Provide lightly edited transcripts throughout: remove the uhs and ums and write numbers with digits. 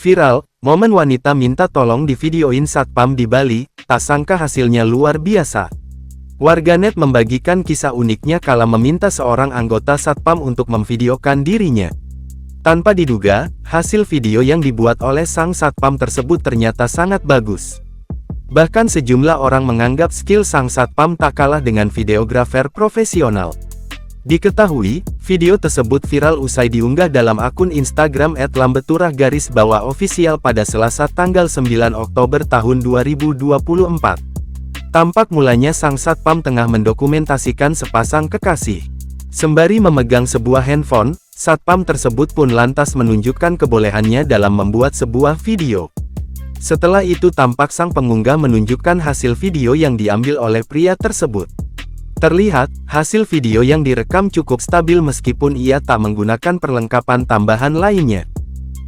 Viral, momen wanita minta tolong divideoin satpam di Bali, tak sangka hasilnya luar biasa. Warganet membagikan kisah uniknya kala meminta seorang anggota satpam untuk memvideokan dirinya. Tanpa diduga, hasil video yang dibuat oleh sang satpam tersebut ternyata sangat bagus. Bahkan sejumlah orang menganggap skill sang satpam tak kalah dengan videografer profesional. Diketahui, video tersebut viral usai diunggah dalam akun Instagram @lambeturah_official pada Selasa tanggal 9 Oktober tahun 2024. Tampak mulanya sang satpam tengah mendokumentasikan sepasang kekasih. Sembari memegang sebuah handphone, satpam tersebut pun lantas menunjukkan kebolehannya dalam membuat sebuah video. Setelah itu tampak sang pengunggah menunjukkan hasil video yang diambil oleh pria tersebut. Terlihat, hasil video yang direkam cukup stabil meskipun ia tak menggunakan perlengkapan tambahan lainnya.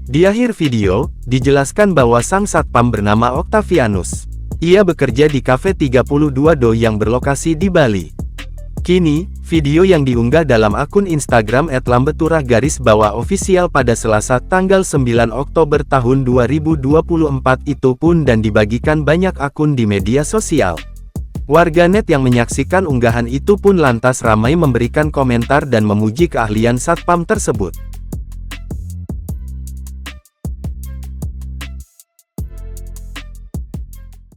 Di akhir video, dijelaskan bahwa sang satpam bernama Octavianus. Ia bekerja di Cafe 32 Do yang berlokasi di Bali. Kini, video yang diunggah dalam akun Instagram @lambeturah_official pada Selasa tanggal 9 Oktober tahun 2024 itu pun dan dibagikan banyak akun di media sosial. Warganet yang menyaksikan unggahan itu pun lantas ramai memberikan komentar dan memuji keahlian satpam tersebut.